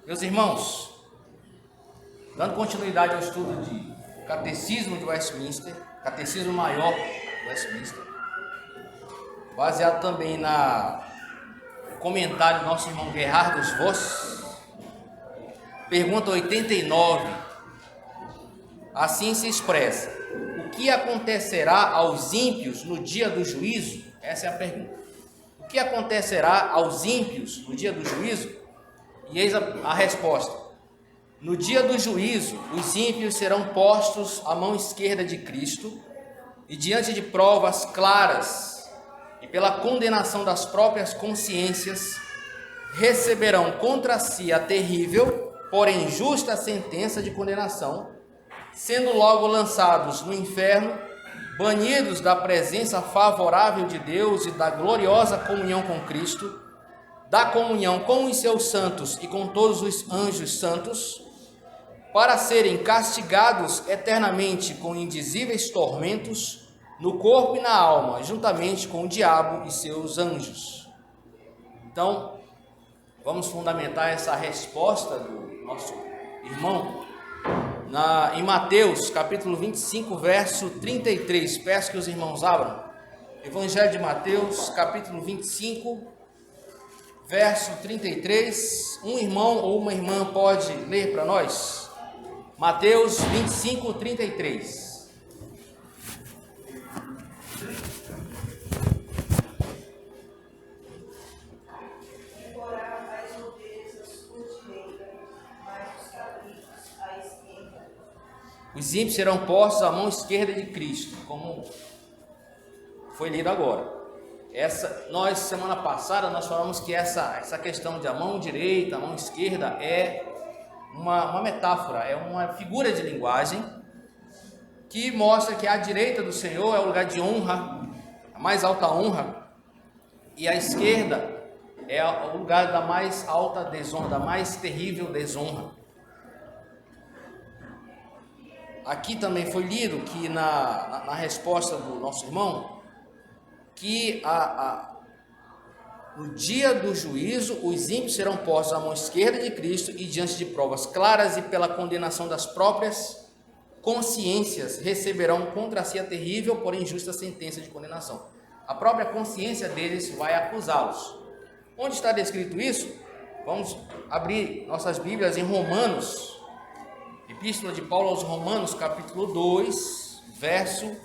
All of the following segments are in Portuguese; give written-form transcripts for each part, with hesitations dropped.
Meus irmãos, dando continuidade ao estudo de Catecismo de Westminster, Catecismo Maior de Westminster, baseado também no comentário do nosso irmão Gerhardus Voss, pergunta 89, assim se expressa: o que acontecerá aos ímpios no dia do juízo? Essa é a pergunta. O que acontecerá aos ímpios no dia do juízo? E eis a resposta: no dia do juízo, os ímpios serão postos à mão esquerda de Cristo e diante de provas claras e pela condenação das próprias consciências, receberão contra si a terrível, porém justa sentença de condenação, sendo logo lançados no inferno, banidos da presença favorável de Deus e da gloriosa comunhão com Cristo, da comunhão com os seus santos e com todos os anjos santos, para serem castigados eternamente com indizíveis tormentos no corpo e na alma, juntamente com o diabo e seus anjos. Então, vamos fundamentar essa resposta do nosso irmão em Mateus, capítulo 25, verso 33. Peço que os irmãos abram. Evangelho de Mateus, capítulo 25, verso 33. Um irmão ou uma irmã pode ler para nós? Mateus 25, 33. Os ímpios serão postos à mão esquerda de Cristo, como foi lido agora. Semana passada, nós falamos que essa questão de a mão direita, a mão esquerda é uma metáfora, é uma figura de linguagem que mostra que a direita do Senhor é o lugar de honra, a mais alta honra, e a esquerda é o lugar da mais alta desonra, da mais terrível desonra. Aqui também foi lido que na resposta do nosso irmão, que no dia do juízo, os ímpios serão postos à mão esquerda de Cristo e diante de provas claras e pela condenação das próprias consciências receberão contra si a terrível, porém justa sentença de condenação. A própria consciência deles vai acusá-los. Onde está descrito isso? Vamos abrir nossas Bíblias em Romanos, Epístola de Paulo aos Romanos, capítulo 2, verso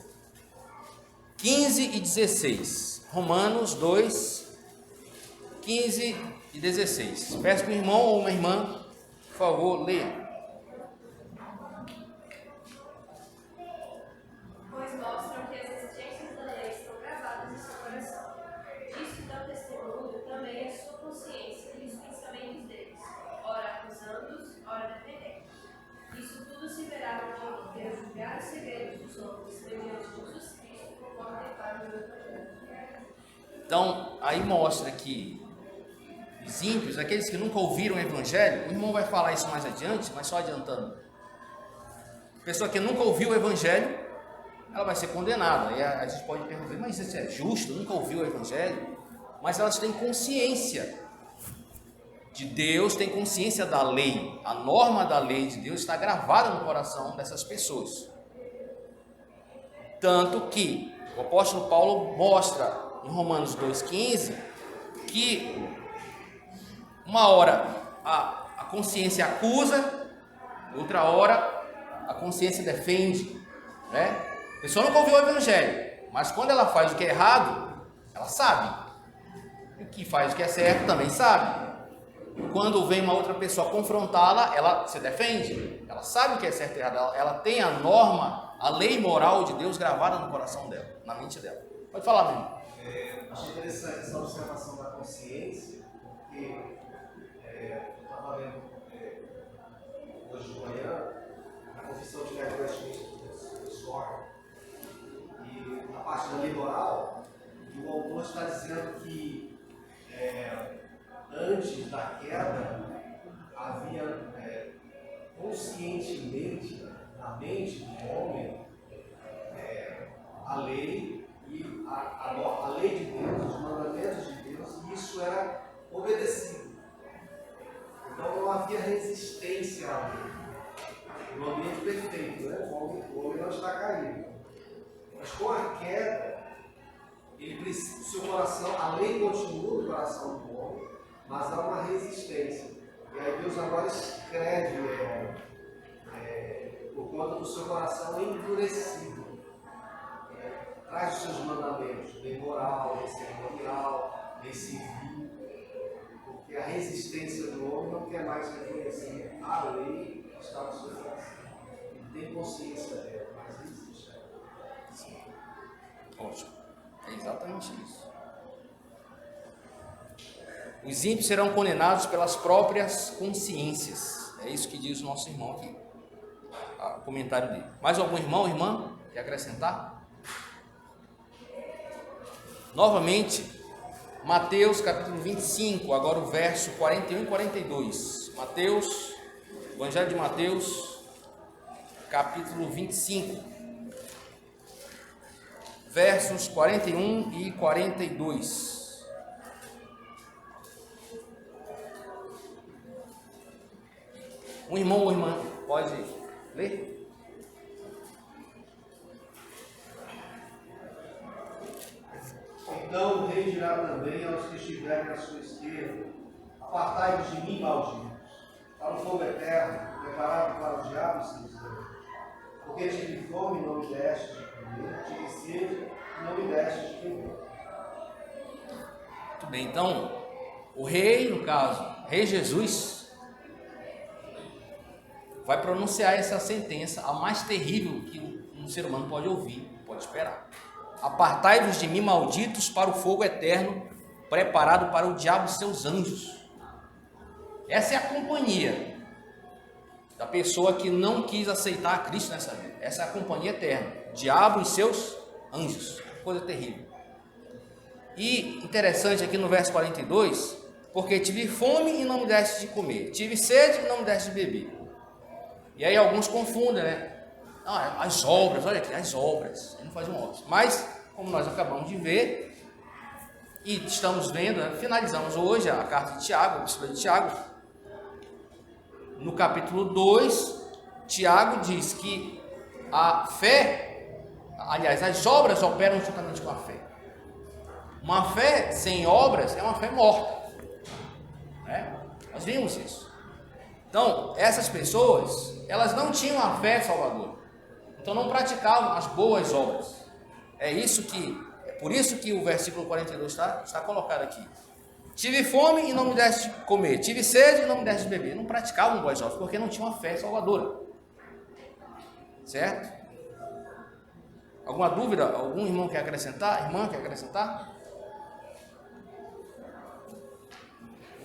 15 e 16. Romanos 2, 15 e 16. Peço que um irmão ou uma irmã, por favor, leia. Pois mostram que as exigências da lei estão gravadas em seu coração. Disso dá testemunho também a sua consciência e os pensamentos deles, ora acusando-os, ora defendendo. Isso tudo se verá no dia de Deus julgar os segredos dos homens mediante Jesus Cristo, conforme declara o Evangelho. Então, aí mostra que os ímpios, aqueles que nunca ouviram o Evangelho, o irmão vai falar isso mais adiante, mas só adiantando. A pessoa que nunca ouviu o Evangelho, ela vai ser condenada. E a gente pode perguntar, mas isso é justo? Nunca ouviu o Evangelho? Mas elas têm consciência de Deus, têm consciência da lei. A norma da lei de Deus está gravada no coração dessas pessoas. Tanto que o apóstolo Paulo mostra em Romanos 2,15 que uma hora a consciência acusa, outra hora a consciência defende, né? A pessoa nunca ouviu o Evangelho, mas quando ela faz o que é errado, ela sabe. E o que faz o que é certo também sabe. Quando vem uma outra pessoa confrontá-la, ela se defende. Ela sabe o que é certo e errado. Ela tem a norma, a lei moral de Deus gravada no coração dela, na mente dela. Pode falar, menino. Achei interessante essa observação da consciência, porque eu estava lendo hoje de manhã a Confissão de Fé de Westminster, e na parte da lei moral, o autor está dizendo que antes da queda havia conscientemente na mente do homem a lei e a lei de Deus, os mandamentos de Deus, e isso era obedecido. Então não havia a resistência à lei. No ambiente perfeito, né? O homem não está caído. Mas com a queda, o seu coração, a lei continua no coração do homem, mas há uma resistência. E aí Deus agora escreve por conta do seu coração endurecido. Traz os seus mandamentos, lei moral, lei cerimonial, lei civil, porque a resistência do homem não quer mais reconhecer a lei que está no seu coração. Ele tem consciência dela, mas resiste. Ótimo. É exatamente isso. Os ímpios serão condenados pelas próprias consciências. É isso que diz o nosso irmão aqui. O comentário dele. Mais algum irmão ou irmã quer acrescentar? Novamente, Mateus capítulo 25, agora o verso 41 e 42. Mateus, Evangelho de Mateus, capítulo 25, versos 41 e 42. Um irmão ou irmã pode ler? Então o rei dirá também aos que estiverem à sua esquerda: apartai-vos de mim, malditos, para o fogo eterno, preparado para o diabo e seus anjos. Porque tive fome e não me deste de comer, tive sede e não me deste de beber. Muito bem, então, o rei, no caso, Rei Jesus, vai pronunciar essa sentença, a mais terrível que um ser humano pode ouvir, pode esperar. Apartai-vos de mim, malditos, para o fogo eterno, preparado para o diabo e seus anjos. Essa é a companhia da pessoa que não quis aceitar a Cristo nessa vida. Essa é a companhia eterna, diabo e seus anjos. Coisa terrível. E interessante aqui no verso 42, porque tive fome e não me deste de comer, tive sede e não me deste de beber. E aí alguns confundem, né? Não, as obras, olha aqui, as obras, ele não faz obras. Mas, como nós acabamos de ver, e estamos vendo, né, finalizamos hoje a carta de Tiago, a epístola de Tiago. No capítulo 2, Tiago diz que a fé, aliás, as obras operam juntamente com a fé. Uma fé sem obras é uma fé morta, né? Nós vimos isso. Então, essas pessoas, elas não tinham a fé salvadora, então não praticavam as boas obras. É por isso que o versículo 42 está colocado aqui. Tive fome e não me deste de comer, tive sede e não me deste de beber. Não praticavam boas obras, porque não tinham a fé salvadora. Certo? Alguma dúvida? Algum irmão quer acrescentar? Irmã quer acrescentar?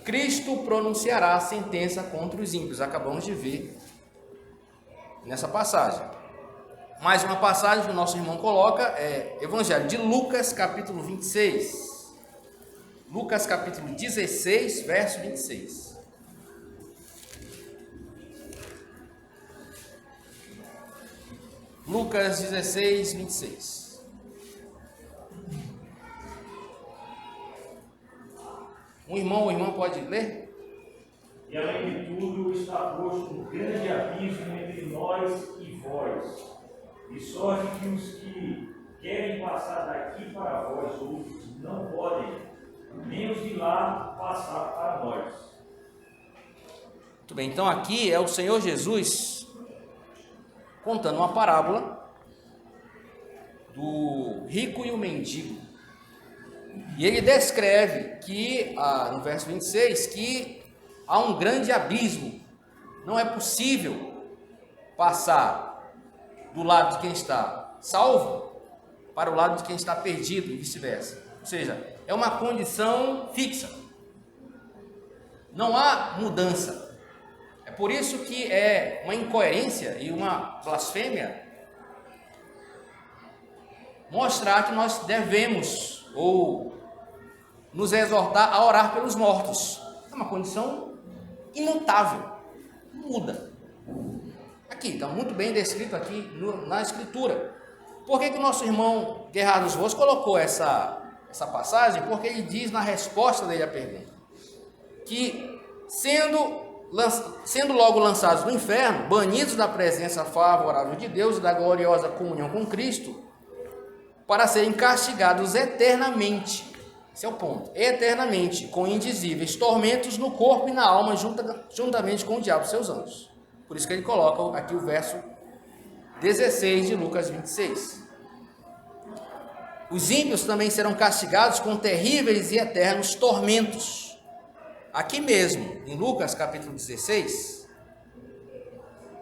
Cristo pronunciará a sentença contra os ímpios. Acabamos de ver nessa passagem. Mais uma passagem que o nosso irmão coloca é Evangelho de Lucas, capítulo 26. Lucas, capítulo 16, verso 26. Lucas 16, 26. Um irmão ou irmã pode ler? E além de tudo, está posto um grande abismo entre nós e vós, de sorte que os que querem passar daqui para vós outros não podem, nem os de lá passar para nós. Muito bem, então aqui é o Senhor Jesus contando uma parábola do rico e o mendigo. E ele descreve que, no verso 26, que há um grande abismo. Não é possível passar do lado de quem está salvo para o lado de quem está perdido e vice-versa. Ou seja, é uma condição fixa. Não há mudança. É por isso que é uma incoerência e uma blasfêmia mostrar que nós devemos ou nos exortar a orar pelos mortos. É uma condição imutável, não muda. Aqui, está muito bem descrito aqui na Escritura. Por que o nosso irmão Gerardo Voz colocou essa passagem? Porque ele diz na resposta dele à pergunta, que sendo sendo logo lançados no inferno, banidos da presença favorável de Deus e da gloriosa comunhão com Cristo, para serem castigados eternamente. Esse é o ponto. Eternamente, com indizíveis tormentos no corpo e na alma, juntamente com o diabo e seus anjos. Por isso que ele coloca aqui o verso 16 de Lucas 26. Os ímpios também serão castigados com terríveis e eternos tormentos. Aqui mesmo, em Lucas capítulo 16,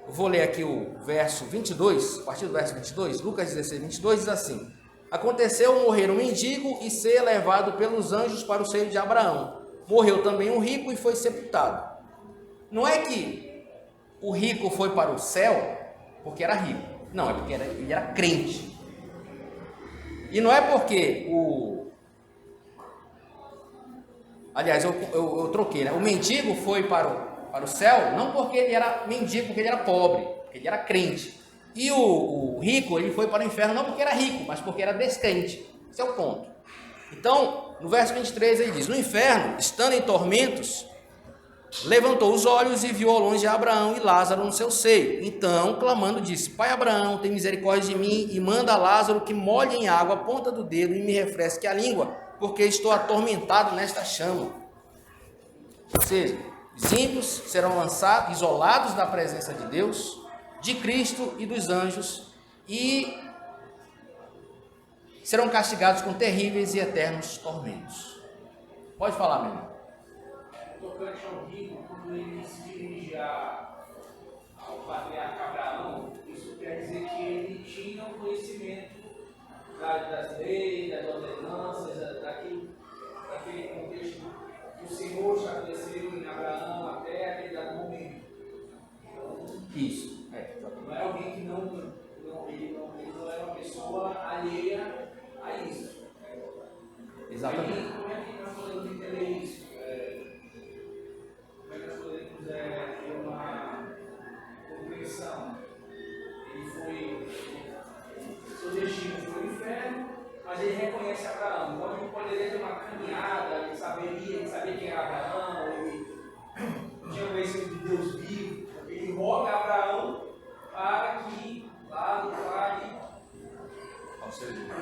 eu vou ler aqui o verso 22, a partir do verso 22, Lucas 16, 22 diz assim: aconteceu morrer um mendigo e ser levado pelos anjos para o seio de Abraão. Morreu também um rico e foi sepultado. Não é que o rico foi para o céu porque era rico. Não, é porque ele era crente. E não é porque Aliás, eu troquei, né? O mendigo foi para o céu, não porque ele era mendigo, porque ele era pobre, porque ele era crente. E o rico, ele foi para o inferno não porque era rico, mas porque era descrente. Esse é o ponto. Então, no verso 23 ele diz: no inferno, estando em tormentos, levantou os olhos e viu ao longe Abraão e Lázaro no seu seio. Então, clamando, disse: Pai Abraão, tem misericórdia de mim e manda Lázaro que molhe em água a ponta do dedo e me refresque a língua, porque estou atormentado nesta chama. Ou seja, os ímpios serão lançados, isolados da presença de Deus, de Cristo e dos anjos, e serão castigados com terríveis e eternos tormentos. Pode falar, meu irmão. Tocante ao rico, quando ele se dirige ao patriarca Abraão, isso quer dizer que ele tinha um conhecimento das leis, das ordenanças, daquele contexto que o Senhor estabeleceu em Abraão até aquele dado momento. Então, Isso. não é alguém que ele não é uma pessoa alheia a isso. Exatamente. E como é que nós podemos entender isso? Como é que nós podemos ter uma compreensão? Seu destino foi o inferno, mas ele reconhece Abraão. Então ele poderia ter uma caminhada, ele sabia quem era Abraão, ele tinha conhecimento de Deus vivo. Ele roga a Abraão para que lá no vale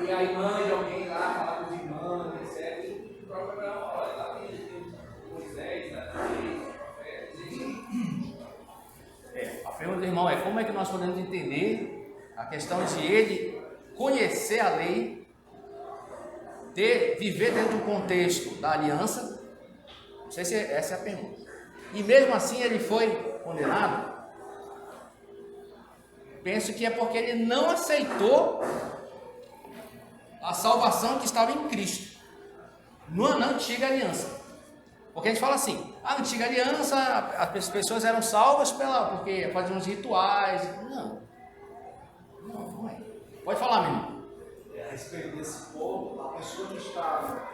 e aí mande alguém lá falar com os irmãos, etc. E o próprio Abraão fala: olha, lá tem Moisés, os profetas, enfim. A pergunta do irmão é: como é que nós podemos entender a questão de ele conhecer a lei, viver dentro do contexto da aliança? Não sei se essa é a pergunta. E mesmo assim ele foi condenado? Penso que é porque ele não aceitou a salvação que estava em Cristo, na antiga aliança. Porque a gente fala assim: a antiga aliança, as pessoas eram salvas porque faziam os rituais. Não é. Pode falar, meu irmão. A respeito desse ponto, a pessoa que está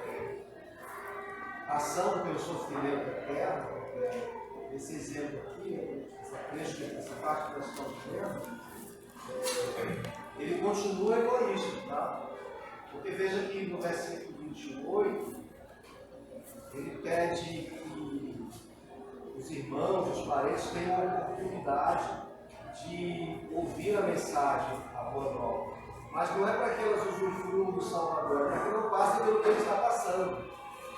passando pelo sofrimento eterno, esse exemplo aqui, essa parte que nós estamos vendo, ele continua egoísta, tá? Porque veja que no versículo 28, ele pede que os irmãos, os parentes tenham a oportunidade de ouvir a mensagem, a boa nova. Mas não é para que elas usufruam do Salvador, é para que não passem pelo que ele está passando.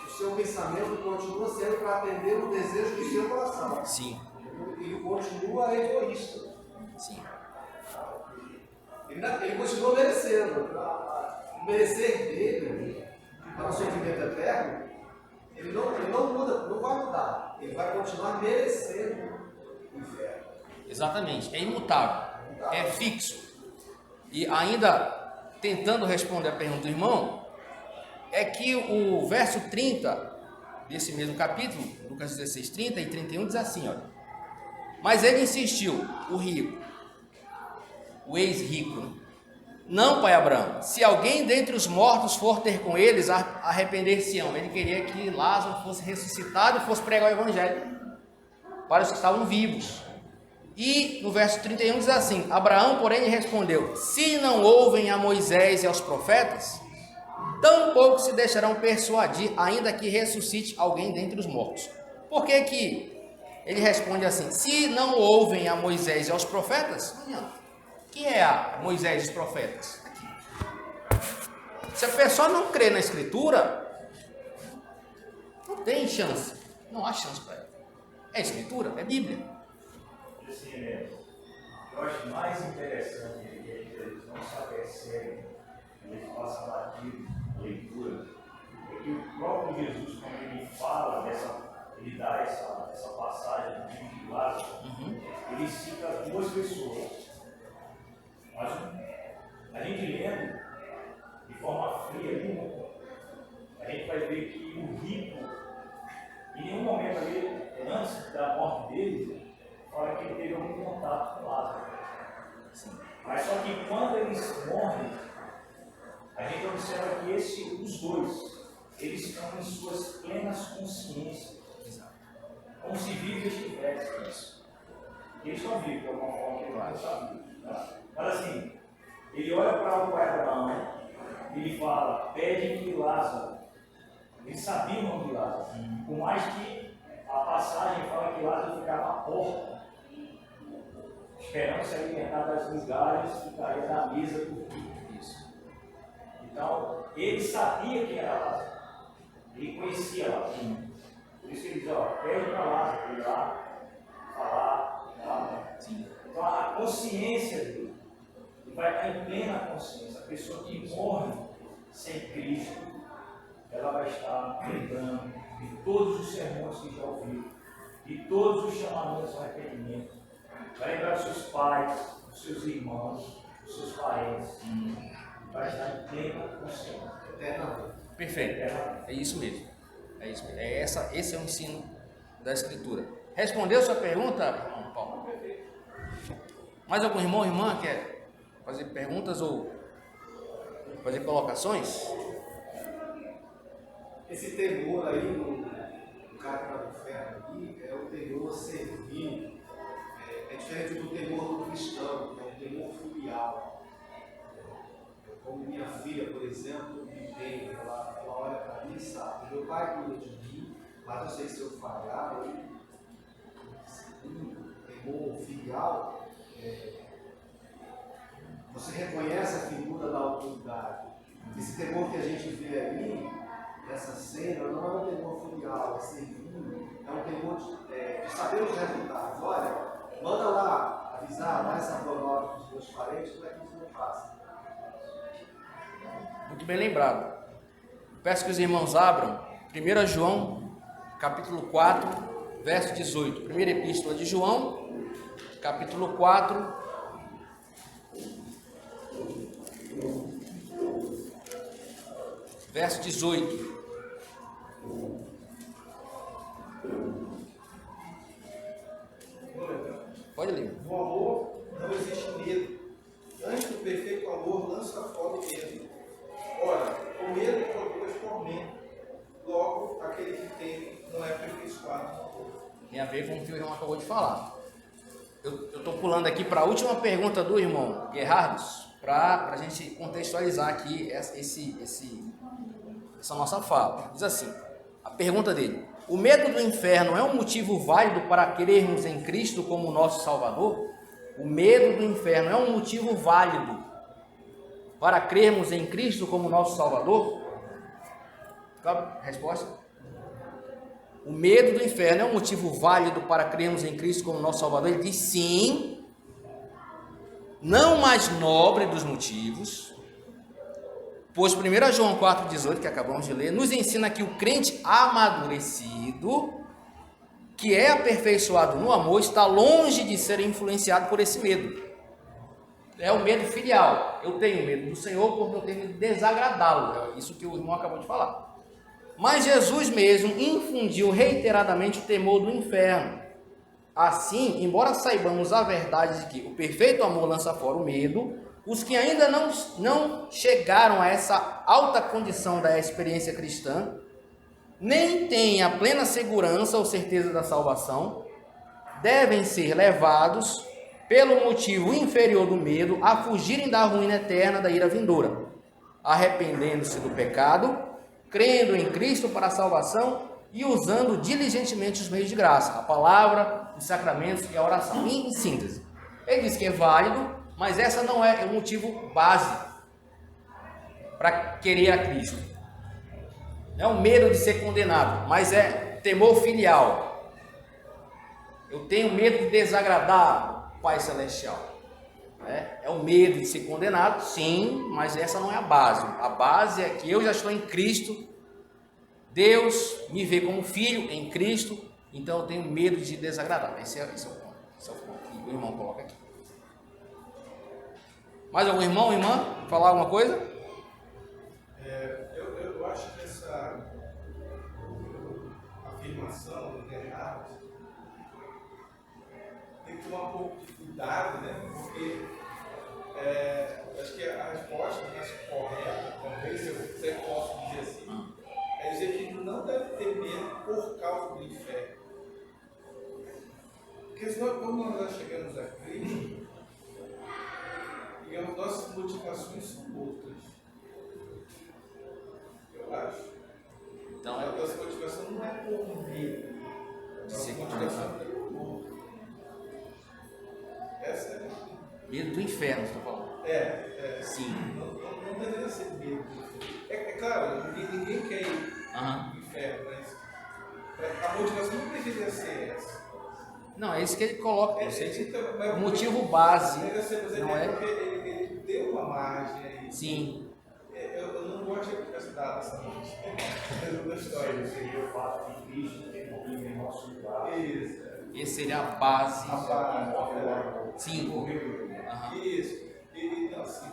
O seu pensamento continua sendo para atender o desejo do seu coração. Sim. Ele continua egoísta. Sim. Ele continua merecendo. O merecer dele para o sofrimento eterno, ele não muda, não vai mudar. Ele vai continuar merecendo o inferno. Exatamente. É imutável. É fixo. E ainda tentando responder a pergunta do irmão, é que o verso 30 desse mesmo capítulo, Lucas 16, 30 e 31, diz assim: olha, mas ele insistiu, o rico, o ex-rico: não, pai Abraão, se alguém dentre os mortos for ter com eles, arrepender-se-ão. Ele queria que Lázaro fosse ressuscitado e fosse pregar o evangelho para os que estavam vivos. E no verso 31 diz assim: Abraão, porém, lhe respondeu: se não ouvem a Moisés e aos profetas, tampouco se deixarão persuadir, ainda que ressuscite alguém dentre os mortos. Por que ele responde assim: se não ouvem a Moisés e aos profetas, não adianta. O que é a Moisés e os profetas? Se a pessoa não crê na Escritura, não tem chance. Não há chance para ela. É Escritura, é Bíblia. Assim, eu acho mais interessante que eles não sabem sério, eles passam batido a leitura, é que o próprio Jesus, quando ele fala ele dá essa passagem do filho de Lázaro, ele cita duas pessoas. Mas a gente lendo de forma fria ali, a gente vai ver que o rico, em nenhum momento ali, antes da morte dele, fala que ele teve algum contato com Lázaro. Mas só que quando eles morrem, a gente observa que os dois, eles estão em suas plenas consciências, como se vivos estivessem isso. Eles não vivem de alguma forma que ele não sabia. Tá? Mas assim, ele olha para o Abraão, ele fala, pede que Lázaro. Ele sabia o nome de Lázaro. Por mais que a passagem fala que Lázaro ficava à porta, esperando se alimentar das migalhas que caía da mesa do filho. Então, ele sabia quem era Lázaro. Ele conhecia Lázaro. Por isso que ele diz, pede para Lázaro ir lá, falar. Tá? Então, a consciência dele, ele vai estar em plena consciência. A pessoa que morre sem Cristo, ela vai estar lembrando de todos os sermões que já ouviu, de todos os chamamentos ao arrependimento. Vai lembrar dos seus pais, dos seus irmãos, dos seus parentes. Vai estar em plena consciência. Perfeito. É isso mesmo. É isso mesmo. Esse é o ensino da Escritura. Respondeu sua pergunta, irmão Paulo? Mais algum irmão ou irmã quer fazer perguntas ou fazer colocações? Esse temor aí no cara que está no inferno aqui é o temor servil. É diferente do temor do cristão, que é um temor filial. Como minha filha, por exemplo, me tem, ela olha para mim e sabe, meu pai cuida de mim, mas eu sei se eu falhar, temor filial, você reconhece a figura da autoridade. Esse temor que a gente vê ali, nessa cena, não é um temor filial, é servil, é um temor de saber os resultados. Olha, manda lá avisar, dá essa boa nota para os meus parentes, para que isso não faça. Muito bem lembrado. Peço que os irmãos abram 1 João, capítulo 4, verso 18. Primeira epístola de João, capítulo 4, verso 18. Pode ler. No amor não existe medo. Antes do perfeito amor lança fora o medo. Ora, o medo produz tormento. Logo, aquele que tem não é aperfeiçoado no amor. Tem a ver com o que o irmão acabou de falar. Eu estou pulando aqui para a última pergunta do irmão Gerardos, para a gente contextualizar aqui essa nossa fala. Diz assim, a pergunta dele: o medo do inferno é um motivo válido para crermos em Cristo como nosso Salvador? O medo do inferno é um motivo válido para crermos em Cristo como nosso Salvador? Resposta: o medo do inferno é um motivo válido para crermos em Cristo como nosso Salvador? Ele diz sim, não mais nobre dos motivos, pois 1 João 4,18, que acabamos de ler, nos ensina que o crente amadurecido, que é aperfeiçoado no amor, está longe de ser influenciado por esse medo. É o medo filial. Eu tenho medo do Senhor porque eu tenho medo de desagradá-lo. É isso que o irmão acabou de falar. Mas Jesus mesmo infundiu reiteradamente o temor do inferno. Assim, embora saibamos a verdade de que o perfeito amor lança fora o medo, os que ainda não chegaram a essa alta condição da experiência cristã, nem têm a plena segurança ou certeza da salvação, devem ser levados, pelo motivo inferior do medo, a fugirem da ruína eterna da ira vindoura, arrependendo-se do pecado, crendo em Cristo para a salvação e usando diligentemente os meios de graça, a palavra, os sacramentos e a oração. Em síntese, ele diz que é válido, mas essa não é o motivo base para querer a Cristo. Não é o medo de ser condenado, mas é temor filial. Eu tenho medo de desagradar o Pai Celestial. É o medo de ser condenado, sim, mas essa não é a base. A base é que eu já estou em Cristo, Deus me vê como filho em Cristo, então eu tenho medo de desagradar. Esse é o ponto. Esse é o ponto que o irmão coloca aqui. Mais algum irmão ou irmã? Falar alguma coisa? Eu acho que essa afirmação do errado tem que tomar um pouco de cuidado, né? Porque acho que a resposta mais correta, talvez se eu posso dizer assim, é dizer que não deve ter medo por causa do inferno. Porque senão, quando nós chegamos a Cristo, digamos, nossas motivações são outras. Eu acho. Então, A nossa motivação não é por medo. A nossa motivação é por amor. Essa é a medo do inferno, você está falando? Sim. Não deveria ser medo. É claro, ninguém quer ir no inferno, mas a motivação não deveria ser essa. Não, é isso que ele coloca. Então, o motivo base. Não é porque ele deu uma margem aí. Sim. Eu não gosto de acrescentar essa margem. Da história. Seria o fato de Cristo ter morrido em nosso lugar. Isso. Essa seria a base. Sim. Isso. E não, assim,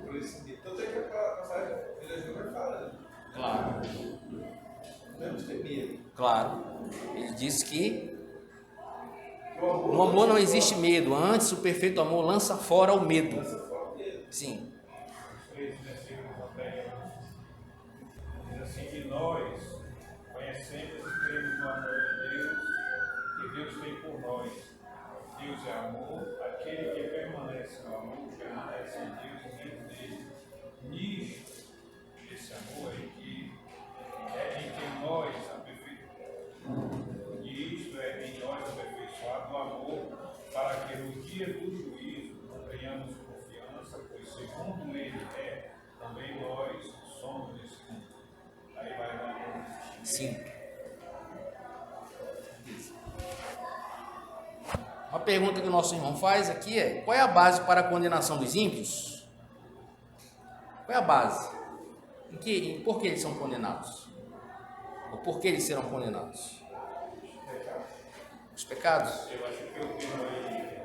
por esse medo. Tanto é que a passagem ele vai falando. Claro. Não temos que ter medo. Claro. Ele diz que no amor não existe medo. Antes, o perfeito amor lança fora o medo. Sim. Diz assim que nós conhecemos e cremos no amor de Deus que Deus tem por nós. Deus é amor, aquele que permanece no amor, permanece em Deus e Deus nele. Nisto, esse amor em que nós aperfeiçoamos. E isto é em nós aperfeiçoado o amor, para que no dia do juízo não tenhamos confiança, pois segundo ele é, também nós somos desse mundo. Aí vai lá. Sim. Uma pergunta que o nosso irmão faz aqui é: qual é a base para a condenação dos ímpios? Qual é a base? Por que eles são condenados? Ou por que eles serão condenados? Os pecados? Eu acho que o termo aí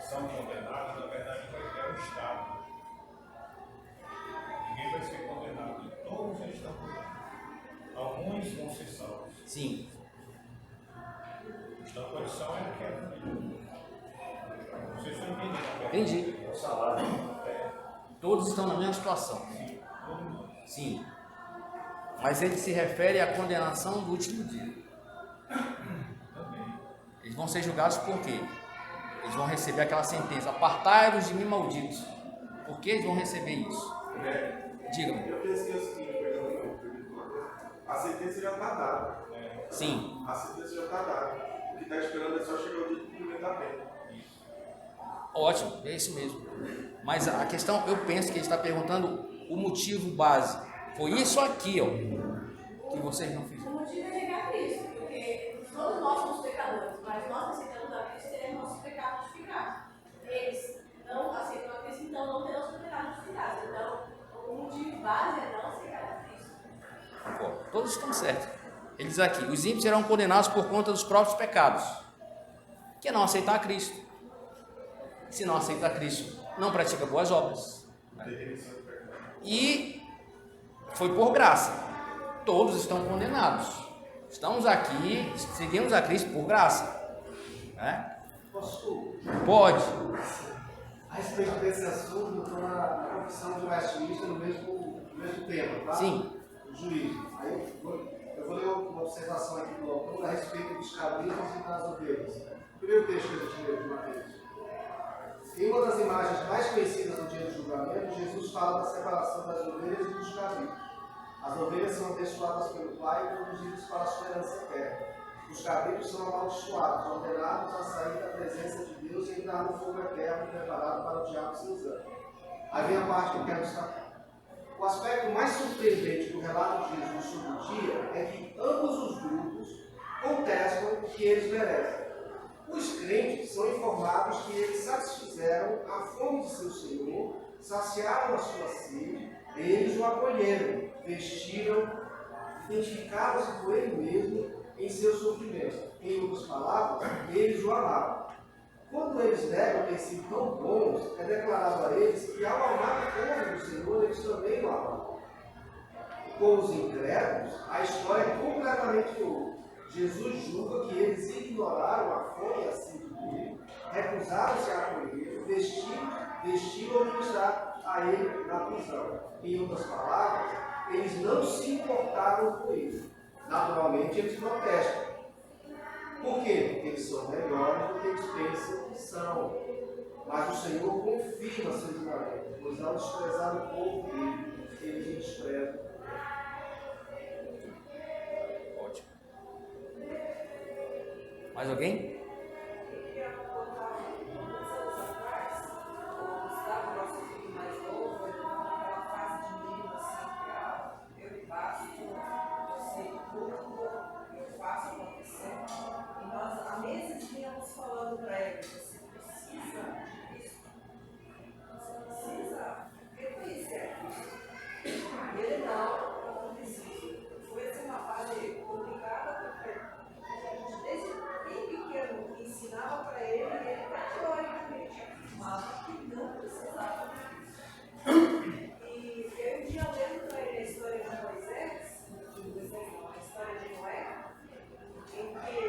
são condenados, na verdade, é o Estado. Ninguém vai ser condenado, todos eles estão condenados. Alguns vão ser salvos. Sim. Então a condição é aquela. Não sei se eu entendi. Entendi. O salário. Todos estão na mesma situação. Sim, todo mundo. Sim. Mas ele se refere à condenação do último dia. Também. Eles vão ser julgados por quê? Eles vão receber aquela sentença: apartai-vos de mim, malditos. Por que eles vão receber isso? Diga-me. Eu pensei o seguinte, a sentença já está dada. Sim. A sentença já está dada. O que está esperando é só chegar o dia de cumprimento da pena. Ótimo, é isso mesmo. Mas a questão, eu penso que ele está perguntando o motivo base. Foi isso aqui, ó, que vocês não O fizeram. motivo é chegar a Cristo, porque todos nós somos pecadores, mas nós aceitamos a Cristo e teremos nossos pecados justificados. Eles não aceitam a Cristo, então não terão seus pecados justificados. Então, o motivo base é não aceitar a Cristo. Pô, todos estão certos. Ele diz aqui: os ímpios serão condenados por conta dos próprios pecados, que é não aceitar a Cristo. Se não aceita a Cristo, não pratica boas obras. E foi por graça. Todos estão condenados. Estamos aqui, seguimos a Cristo por graça. Né? Posso? Pode. A respeito desse assunto, eu estou na profissão de Westminster no mesmo tema, tá? Sim. O juízo. Aí eu vou ler uma observação aqui do autor a respeito dos cabritos e das ovelhas. O primeiro texto que a gente leu de Mateus. Em uma das imagens mais conhecidas do dia do julgamento, Jesus fala da separação das ovelhas e dos cabritos. As ovelhas são abençoadas pelo Pai e conduzidas para a sua herança eterna. Os cabritos são amaldiçoados, ordenados a sair da presença de Deus e entrar no fogo eterno preparado para o diabo e seus anjos. Aí vem a parte que eu quero destacar. O aspecto mais surpreendente do relato de Jesus sobre o dia é que ambos os grupos contestam o que eles merecem. Os crentes são informados que eles satisfizeram a fome de seu Senhor, saciaram a sua sede, eles o acolheram, vestiram, identificaram-se com ele mesmo em seu sofrimento. Em outras palavras, eles o amavam. Quando eles negam ter sido tão bons, é declarado a eles que ao amar a fome do Senhor, eles também o amavam. Com os incrédulos, a história é completamente outra. Jesus julga que eles ignoraram a fome e a sede dele, recusaram-se a acolher, vestiram ou ministrar a ele na prisão. Em outras palavras, eles não se importaram com ele. Naturalmente, eles protestam. Por quê? Porque eles são melhores do que eles pensam que são. Mas o Senhor confirma seu julgamento, pois ao desprezar o povo dele, eles o desprezam. Ótimo. Mais alguém? Eu queria contar alguns anos atrás, o Gustavo, nosso filho mais novo, ele estava naquela fase de menino assim, que eu faço, eu sei tudo, eu faço acontecer. E nós, há meses, vínhamos falando para ele, você precisa disso, você precisa reconhecer isso. E ele não preciso. Foi assim uma fase complicada, porque a gente desde bem pequeno ensinava para ele e ele categoricamente afirmava que não precisava disso. E eu um dia lendo para ele a história de Moisés, a história de Noé, em que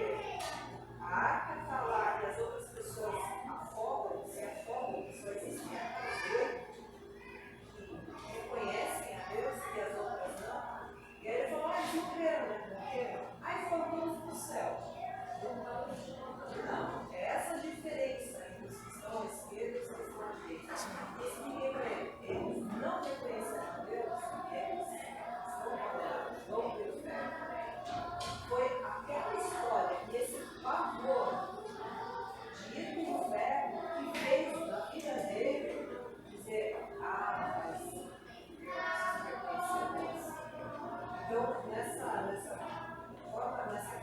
a arca está lá e as outras pessoas se afogam, só existem aquelas que reconhecem a Deus e as outras não. E aí ele falou, não creram, né? Morreram. Aí foram todos para o céu. Não, é essa diferença entre os que estão à esquerda e os que estão à direita. Expliquei para ele, eles não reconheceram a Deus, eles estão condenados, vão ter o inferno. Foi aquela história e esse pavor de ir para o inferno que fez na vida dele dizer, mas preciso reconhecer a Deus. Então, nessa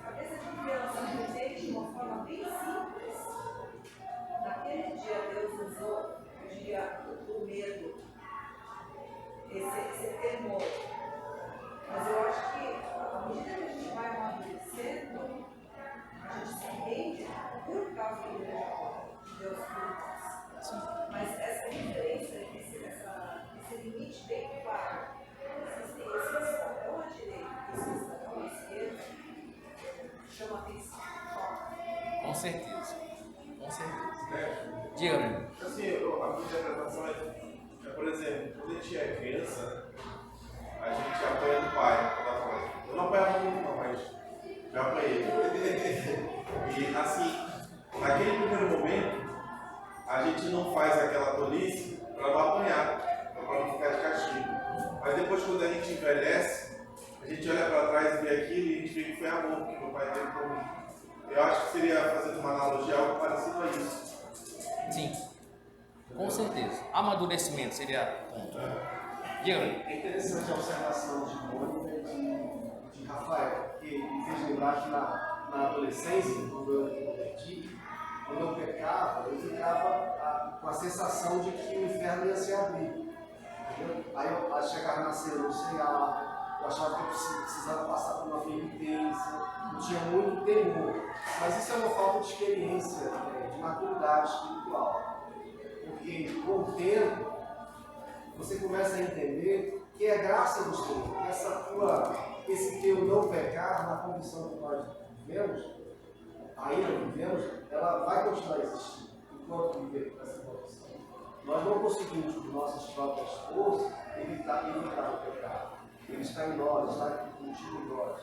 cabeça de criança, presente de uma forma bem simples, naquele dia Deus usou o dia do medo, esse temor. Mas eu acho que, à medida que a gente vai amadurecendo, a gente se rende por causa do de Deus por nós. Mas essa diferença, esse limite bem claro, existem esses que estão à direita e esses que estão à esquerda, chama atenção. Com certeza. Com certeza. Diga, meu irmão. Assim, a minha interpretação é, por exemplo, quando a gente é criança, a gente apanha do pai. Eu não apanhava muito, não, mas já apanhei. E assim, naquele primeiro momento, a gente não faz aquela tolice para não apanhar, para não ficar de castigo. Mas depois, quando a gente envelhece, a gente olha para trás e vê aquilo e a gente vê que foi amor que meu pai teve por mim. Eu acho que seria, fazendo uma analogia, algo parecido a isso. Sim. Com certeza. Amadurecimento seria ponto. Diga, meu irmão. É interessante a observação de Mônica e de Rafael, porque me fez lembrar que na adolescência, quando eu me converti, quando eu pecava, eu ficava com a sensação de que o inferno ia se abrir. Entendeu? Aí eu chegava na cena do cear, eu achava que eu precisava passar por uma penitência, eu tinha muito temor. Mas isso é uma falta de experiência, de maturidade espiritual. Porque com o tempo, você começa a entender que é graça do Senhor, esse teu não pecar, na condição que nós vivemos, ela vai continuar existindo enquanto viver nessa condição. Nós não conseguimos, por nossas próprias forças, evitar o pecado. Ele está em nós, está contigo em nós.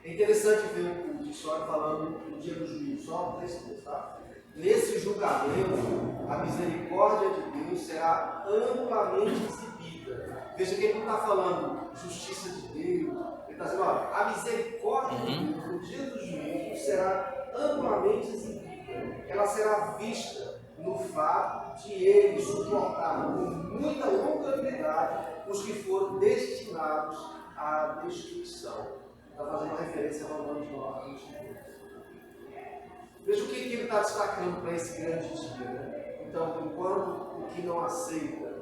É interessante ver o Dixon falando no dia do juízo, só um texto, tá? Nesse julgamento, a misericórdia de Deus será amplamente exibida. Veja que ele não está falando justiça de Deus, ele está dizendo, olha, a misericórdia de Deus no dia do juízo, será amplamente exibida. Ela será vista no fato de ele suportar com muita longanimidade os que foram destinados à destruição. Está fazendo uma referência ao nome de Noé. Veja o que ele está destacando para esse grande dia. Né? Então, enquanto o que não aceita,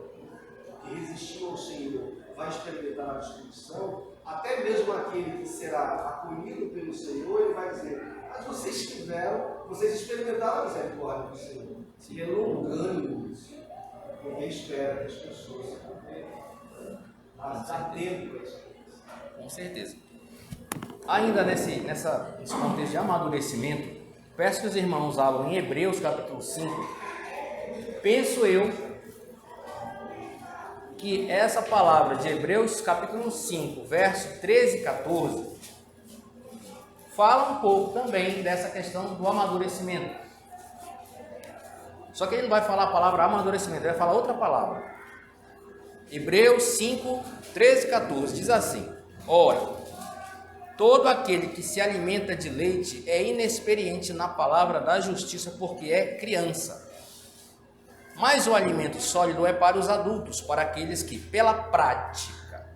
que resistiu ao Senhor, vai experimentar a destruição, até mesmo aquele que será acolhido pelo Senhor, ele vai dizer: mas vocês experimentaram a misericórdia do Senhor. Se é longânimo isso, porque espera que as pessoas se convertam. Atento para isso. Com certeza. Ainda nesse contexto de amadurecimento, peço que os irmãos abram em Hebreus capítulo 5. Penso eu que essa palavra de Hebreus capítulo 5, verso 13 e 14, fala um pouco também dessa questão do amadurecimento. Só que ele não vai falar a palavra amadurecimento, ele vai falar outra palavra. Hebreus 5, 13 e 14 diz assim: ora, todo aquele que se alimenta de leite é inexperiente na palavra da justiça, porque é criança. Mas o alimento sólido é para os adultos, para aqueles que, pela prática,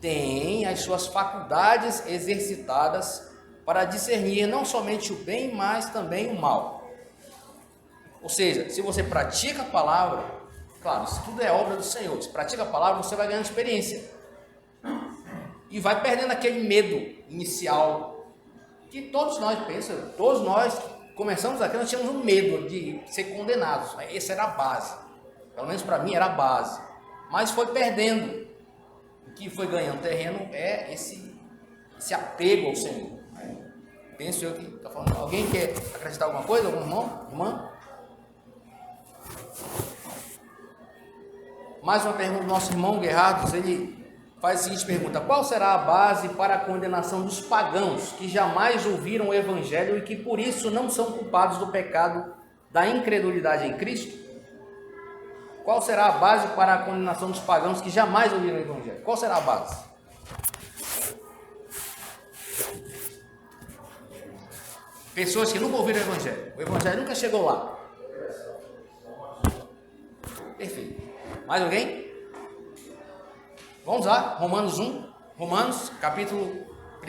têm as suas faculdades exercitadas para discernir não somente o bem, mas também o mal. Ou seja, se você pratica a palavra, claro, isso tudo é obra do Senhor. Se pratica a palavra, você vai ganhando experiência. E vai perdendo aquele medo inicial que todos nós pensamos, todos nós começamos aqui, nós tínhamos um medo de ser condenados. Essa era a base. Pelo menos para mim era a base. Mas foi perdendo. O que foi ganhando terreno é esse apego ao Senhor. Penso eu que está falando. Alguém quer acrescentar alguma coisa? Algum irmão? Irmã? Mais uma pergunta do nosso irmão Guerrados. Ele faz a seguinte pergunta: qual será a base para a condenação dos pagãos que jamais ouviram o Evangelho e que por isso não são culpados do pecado da incredulidade em Cristo? Qual será a base para a condenação dos pagãos que jamais ouviram o Evangelho? Qual será a base? Pessoas que nunca ouviram o Evangelho nunca chegou lá. Perfeito. Mais alguém? Vamos lá, Romanos 1, Romanos, capítulo 1,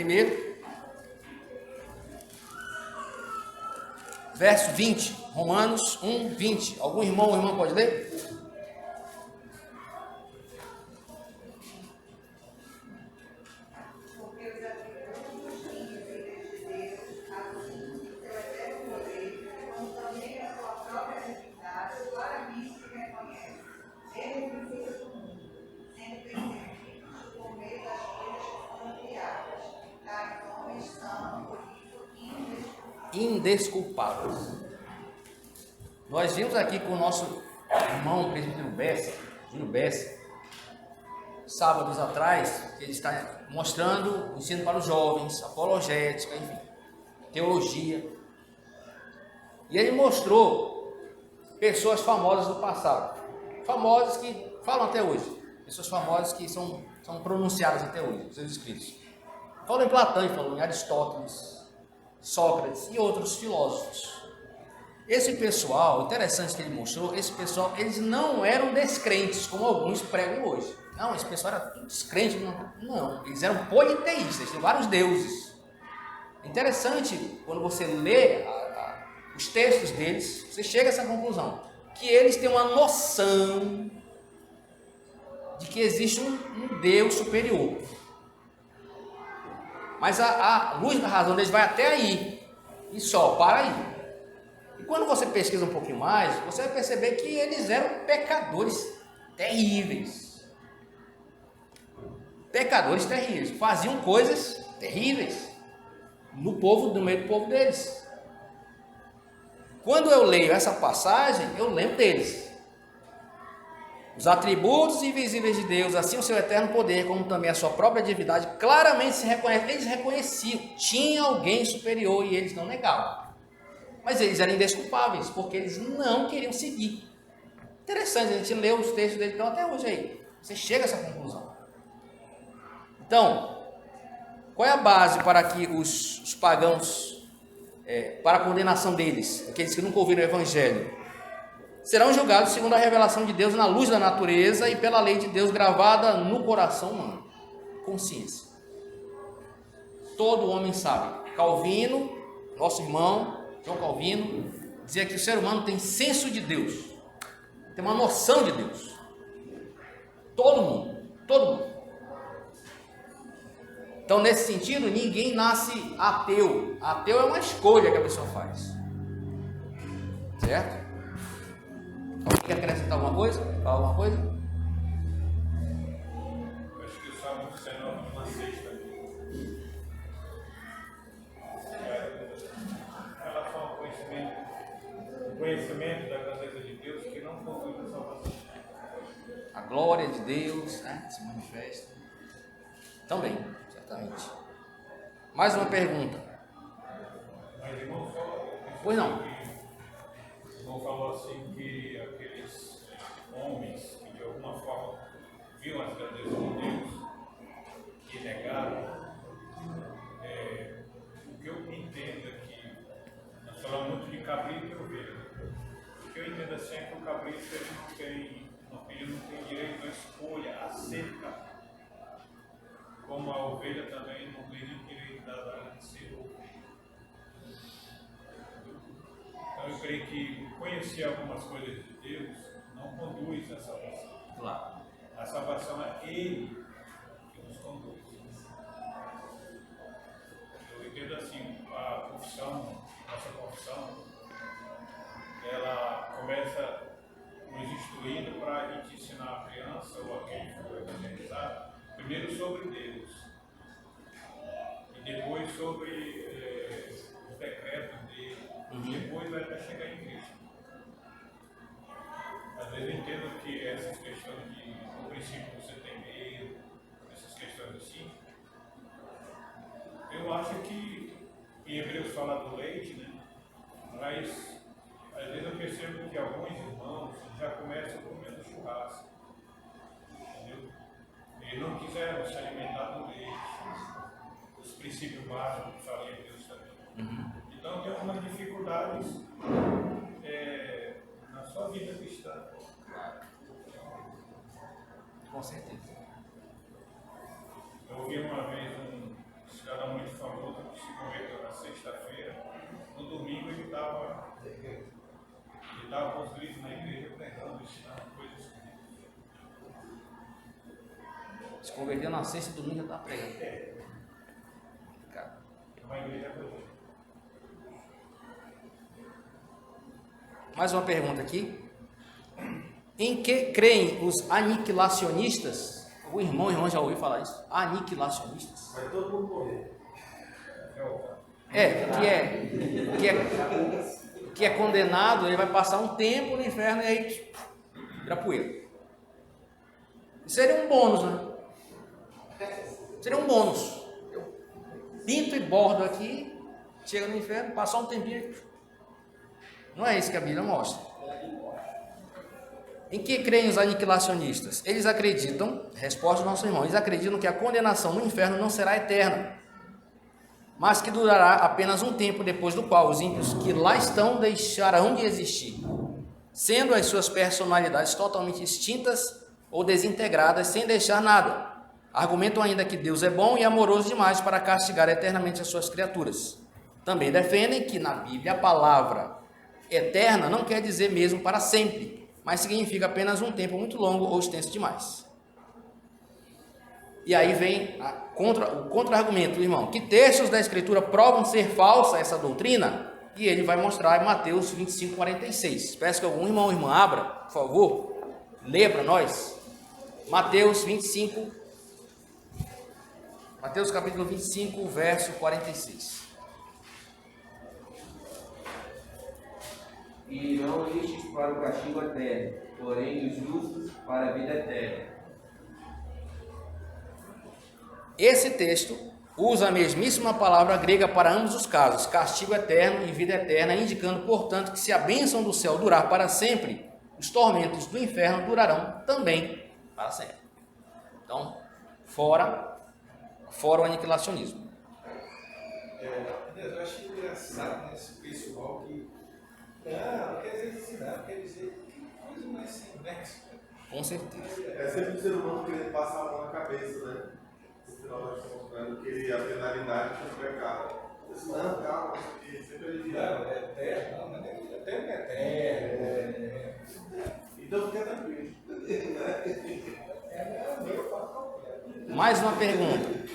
verso 20, Romanos 1, 20. Algum irmão ou irmã pode ler? Porque os atributos divinos de Deus, assim, seu eterno poder, como também a sua própria divindade, claramente se reconhece. Ele é o princípio do mundo, sendo percebidos por meio das coisas que foram criadas, tais homens são, por isso, Indesculpáveis. Nós vimos aqui com o nosso irmão presbítero Júnior Bessa, sábados atrás, que ele está mostrando o ensino para os jovens, apologética, enfim, teologia. E ele mostrou pessoas famosas do passado, famosas que falam até hoje, pessoas famosas que são pronunciadas até hoje, seus escritos. Falou em Platão, falou em Aristóteles, Sócrates e outros filósofos. Esse pessoal, interessante que ele mostrou, esse pessoal, eles não eram descrentes, como alguns pregam hoje. Não, esse pessoal era tudo descrente. Não, eles eram politeístas, tinham vários deuses. Interessante, quando você lê os textos deles, você chega a essa conclusão, que eles têm uma noção de que existe um Deus superior. Mas a luz da razão deles vai até aí, e só, para aí. E quando você pesquisa um pouquinho mais, você vai perceber que eles eram pecadores terríveis. Pecadores terríveis, faziam coisas terríveis no meio do povo deles. Quando eu leio essa passagem, eu lembro deles. Os atributos invisíveis de Deus, assim o seu eterno poder, como também a sua própria divindade, claramente se reconhecem. Eles reconheciam, tinha alguém superior e eles não negavam. Mas eles eram indesculpáveis, porque eles não queriam seguir. Interessante, a gente lê os textos deles então, até hoje aí. Você chega a essa conclusão. Então, Qual é a base para que os pagãos, para a condenação deles, aqueles que nunca ouviram o Evangelho? Serão julgados segundo a revelação de Deus na luz da natureza e pela lei de Deus gravada no coração humano. Consciência. Todo homem sabe. Calvino, nosso irmão, João Calvino, dizia que o ser humano tem senso de Deus, tem uma noção de Deus. Todo mundo. Então, nesse sentido, ninguém nasce ateu. Ateu é uma escolha que a pessoa faz. Certo? Alguém quer acrescentar alguma coisa? Falar alguma coisa? Acho que o Salmo 19, uma sexta. Em relação ao conhecimento da grandeza de Deus que não conduz à salvação. A glória de Deus, né, se manifesta. Também, certamente. Mais uma pergunta. Mas irmão falou. Pois não. O irmão falou assim que aqueles homens que de alguma forma viam as grandezas de Deus e negaram. O que eu entendo é que nós falamos muito de cabrito e ovelha. O que eu entendo assim é que o cabrito ele não tem direito à escolha, a ser cabrito. Como a ovelha também não tem nem direito de ser ovelha. Então eu creio que conhecer algumas coisas de Deus não conduz à salvação. Claro. A salvação é Ele que nos conduz. Eu entendo assim, a confissão, nossa confissão, ela começa nos instruindo para a gente ensinar a criança ou a quem for evangelizar, primeiro sobre Deus e depois sobre os decretos dele, e depois vai até chegar em Cristo. Às vezes eu entendo que essas questões de, no princípio, você tem medo, essas questões assim, eu acho que em Hebreus fala do leite, né? Mas às vezes eu percebo que alguns irmãos já começam comendo churrasco, entendeu? E não quiseram se alimentar do leite, os princípios básicos que fala em Hebreus também. Então tem algumas dificuldades na sua vida cristã. Com certeza. Eu ouvi uma vez um cidadão muito famoso que se converteu na sexta-feira. No domingo ele estava com os gritos na igreja pregando, ensinando coisas que Se converteu na sexta e domingo já está pregando. Cara. uma igreja coisa. Mais uma pergunta aqui. Em que creem os aniquilacionistas? O irmão já ouviu falar isso? Aniquilacionistas? Vai todo mundo morrer. Que é condenado, ele vai passar um tempo no inferno e aí vira poeira. Seria um bônus, né? Seria um bônus. Eu pinto e bordo aqui, chega no inferno, passar um tempinho. Não é isso que a Bíblia mostra. Em que creem os aniquilacionistas? Eles acreditam, resposta do nosso irmão, eles acreditam que a condenação no inferno não será eterna, mas que durará apenas um tempo, depois do qual os ímpios que lá estão deixarão de existir, sendo as suas personalidades totalmente extintas ou desintegradas, sem deixar nada. Argumentam ainda que Deus é bom e amoroso demais para castigar eternamente as suas criaturas. Também defendem que na Bíblia a palavra eterna não quer dizer mesmo para sempre, mas significa apenas um tempo muito longo ou extenso demais. E aí vem o contra-argumento, irmão. Que textos da Escritura provam ser falsa essa doutrina? E ele vai mostrar em Mateus 25, 46. Peço que algum irmão ou irmã abra, por favor, leia para nós. Mateus capítulo 25, verso 46. E não estes para o castigo eterno, porém os justos para a vida eterna. Esse texto usa a mesmíssima palavra grega para ambos os casos, castigo eterno e vida eterna, indicando, portanto, que se a bênção do céu durar para sempre, os tormentos do inferno durarão também para sempre. Então, fora o aniquilacionismo. Eu acho engraçado nesse pessoal que não quer dizer assim, não, quer dizer que coisa mais sem nexo. Com certeza. É sempre o ser humano querendo passar a mão na cabeça, né? No final nós estamos mostrando que a penalidade é o pecado. Não, calma, sempre ele vira. Não, é terra, não, mas é terra. Então fica tranquilo. Mais uma pergunta.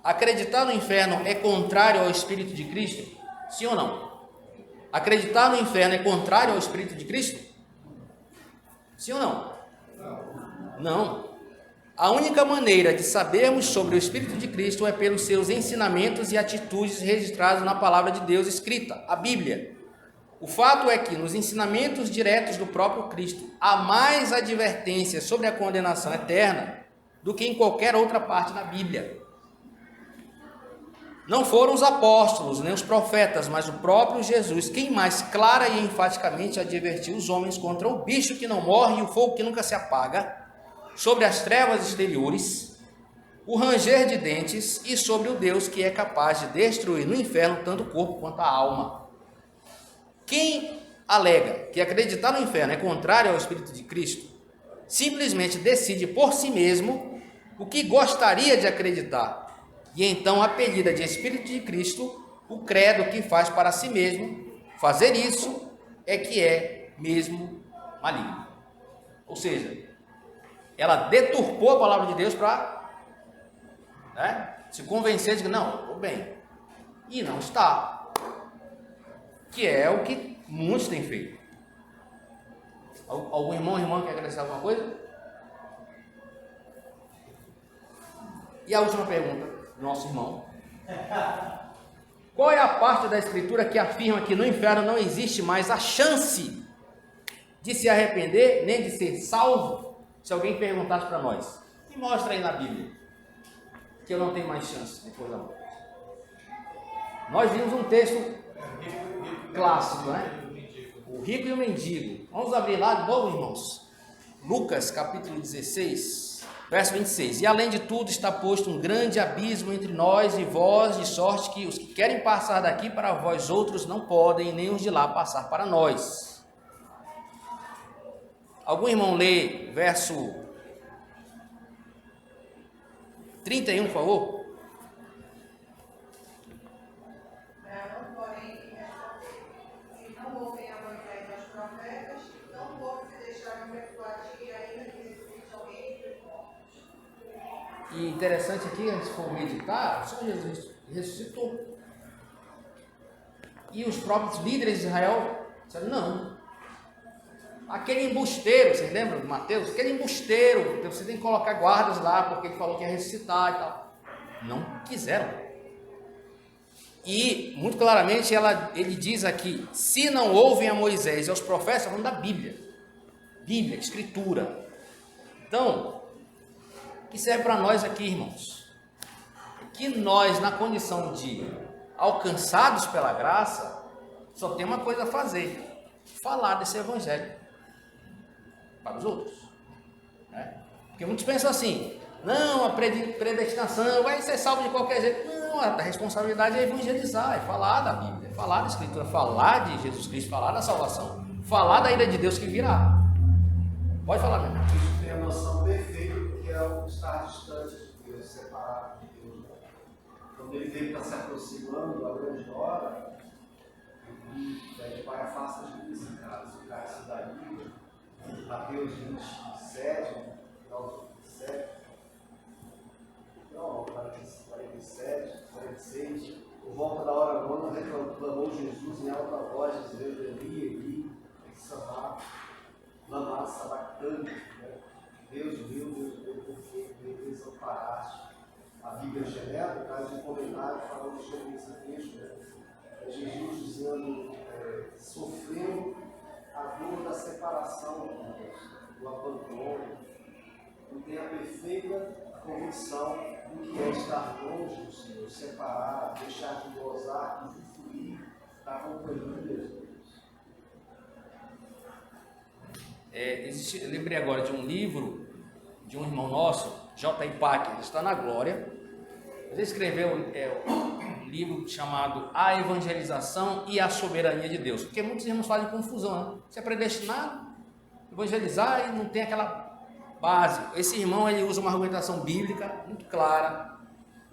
Acreditar no inferno é contrário ao Espírito de Cristo? Sim ou não? Acreditar no inferno é contrário ao Espírito de Cristo? Sim ou não? Não. A única maneira de sabermos sobre o Espírito de Cristo é pelos seus ensinamentos e atitudes registrados na palavra de Deus escrita, a Bíblia. O fato é que nos ensinamentos diretos do próprio Cristo há mais advertência sobre a condenação eterna do que em qualquer outra parte da Bíblia. Não foram os apóstolos, nem os profetas, mas o próprio Jesus quem mais clara e enfaticamente advertiu os homens contra o bicho que não morre e o fogo que nunca se apaga, sobre as trevas exteriores, o ranger de dentes e sobre o Deus que é capaz de destruir no inferno tanto o corpo quanto a alma. Quem alega que acreditar no inferno é contrário ao Espírito de Cristo, simplesmente decide por si mesmo o que gostaria de acreditar, e então, a pedida de Espírito de Cristo, o credo que faz para si mesmo, fazer isso é que é mesmo maligno. Ou seja, ela deturpou a palavra de Deus para se convencer de que não, estou bem. E não está. Que é o que muitos têm feito. Algum irmão ou irmã quer acrescentar alguma coisa? E a última pergunta, nosso irmão. Qual é a parte da Escritura que afirma que no inferno não existe mais a chance de se arrepender, nem de ser salvo? Se alguém perguntasse para nós, me mostra aí na Bíblia que eu não tenho mais chance depois da morte. Nós vimos um texto clássico, né? O rico e o mendigo. Vamos abrir lá de novo, irmãos. Lucas, capítulo 16, verso 26. E além de tudo está posto um grande abismo entre nós e vós, de sorte que os que querem passar daqui para vós outros não podem, nem os de lá passar para nós. Algum irmão lê verso 31, por favor? E interessante aqui, a gente for meditar, só Jesus ressuscitou. E os próprios líderes de Israel disseram, não. Aquele embusteiro, vocês lembram de Mateus? Aquele embusteiro, você tem que colocar guardas lá, porque ele falou que ia ressuscitar e tal. Não quiseram. E, muito claramente, ele diz aqui, se não ouvem a Moisés e aos profetas, falando da Bíblia. Bíblia, Escritura. Então, o que serve para nós aqui, irmãos? Que nós, na condição de alcançados pela graça, só tem uma coisa a fazer, falar desse evangelho para os outros, né? Porque muitos pensam assim, não, a predestinação vai ser salvo de qualquer jeito. Não, a responsabilidade é evangelizar, é falar da Bíblia, é falar da Escritura, falar de Jesus Cristo, falar da salvação, falar da ira de Deus que virá. Pode falar, meu irmão. Cristo tem a noção perfeita do que é o estar distante de Deus, separado de Deus. Quando ele veio para se aproximando da grande hora, ele pede para afasta de mim esse cálice da ira. Mateus 27, final 27, não, 47, 46, por volta da hora nona, reclamou Jesus em alta voz, dizendo, Eli, Eli, lama sabactani, Deus meu, por que me desamparaste? A Bíblia Genebra traz um comentário falando sobre esse texto, né? Jesus dizendo, sofreu a dor da separação de Deus, do abandono, não tem a perfeita convicção do que é estar longe do Senhor, separado, deixar de gozar, de usufruir da companhia de Deus. Eu lembrei agora de um livro de um irmão nosso, J. Packer, ele está na glória. Ele escreveu livro chamado A Evangelização e a Soberania de Deus, porque muitos irmãos fazem confusão, né? Você é predestinado a evangelizar e não tem aquela base. Esse irmão, ele usa uma argumentação bíblica muito clara,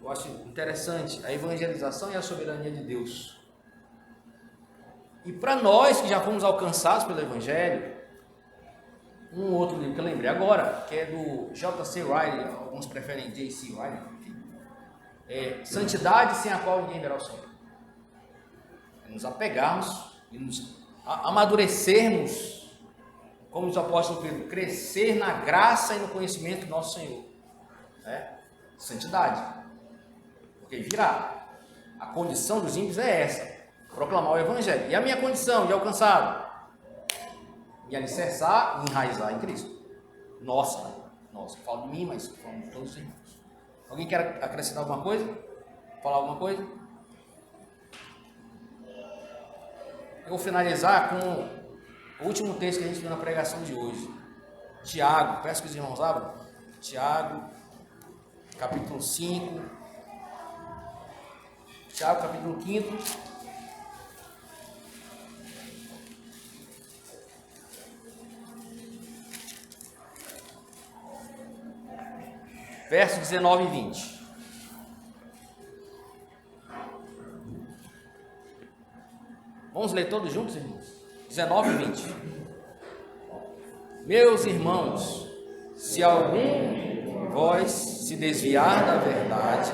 eu acho interessante, a evangelização e a soberania de Deus. E para nós que já fomos alcançados pelo Evangelho, um outro livro que eu lembrei agora, que é do J.C. Riley, alguns preferem J.C. Riley, é Santidade sem a qual ninguém verá o Senhor. É nos apegarmos e nos amadurecermos, como diz o apóstolo Pedro, crescer na graça e no conhecimento do nosso Senhor. Santidade. Porque virá. A condição dos ímpios é essa: proclamar o Evangelho. E a minha condição de alcançado? Me alicerçar e enraizar em Cristo. Nossa, eu falo de mim, mas falo de todos os irmãos. Alguém quer acrescentar alguma coisa? Falar alguma coisa? Eu vou finalizar com o último texto que a gente viu na pregação de hoje. Tiago, peço que os irmãos abram. Tiago, capítulo 5. Tiago, capítulo 5. Versos 19 e 20. Vamos ler todos juntos, irmãos? 19 e 20. Meus irmãos, se algum de vós se desviar da verdade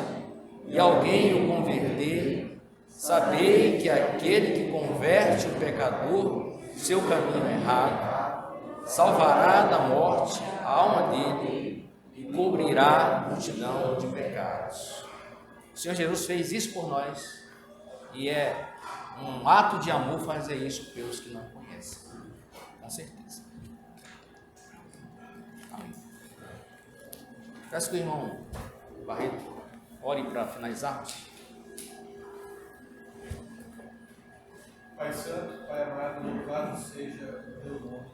e alguém o converter, sabei que aquele que converte o pecador do seu caminho errado salvará da morte a alma dele e cobrirá a multidão de pecados. O Senhor Jesus fez isso por nós e é um ato de amor fazer isso pelos que não conhecem, com certeza. Amém. Peço que o irmão Barreto ore para finalizarmos. Pai Santo, Pai amado, louvado seja o teu nome.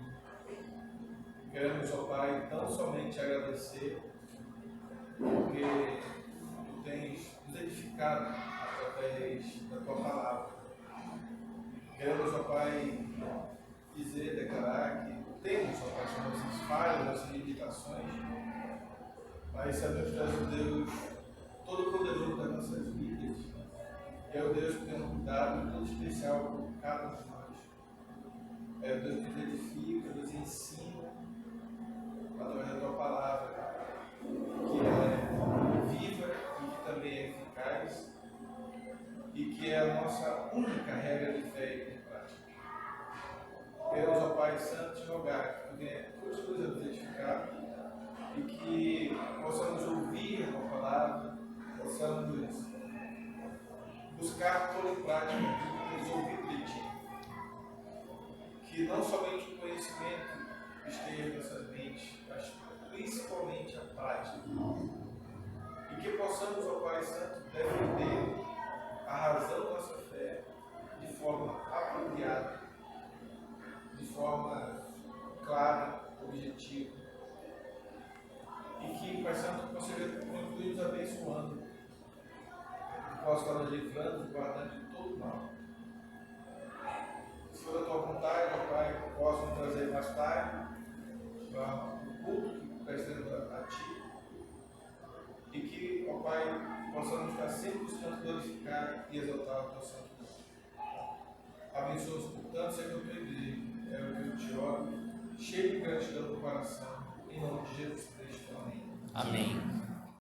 Queremos, ó Pai, tão somente agradecer, porque tu tens nos edificado através da tua palavra. Queremos, ó Pai, dizer, declarar que temos, ó Pai, as nossas falhas, nossas limitações, mas sabemos que tu és o Deus todo-poderoso das nossas vidas, é o Deus que tem um cuidado todo especial por cada um de nós. É o Deus que nos edifica, nos ensina através da tua palavra, que é viva e que também é eficaz, e que é a nossa única regra de fé e de prática. Queremos, ó Pai Santo, te rogar que tu venha todas as coisas nos edificar e que possamos ouvir a tua palavra, possamos buscar toda em prática aquilo que tens ouvido de ti. Que não somente o conhecimento esteja em nossas mentes, mas principalmente a prática. E que possamos, ó Pai Santo, defender a razão da nossa fé de forma apropriada, de forma clara, objetiva. E que, Pai Santo, consiga concluir nos abençoando, que possa estar nos livrando e guardando de todo mal. Se for a tua vontade, ó Pai, que possam trazer mais tarde para o culto que prestamos a ti. E que, ó Pai, possamos estar sempre buscando glorificar e exaltar o teu santo nome. Abençoa-nos, portanto, seja o teu igreja. É o que eu te oro, cheio de gratidão no coração, em nome de Jesus Cristo. Amém. Amém.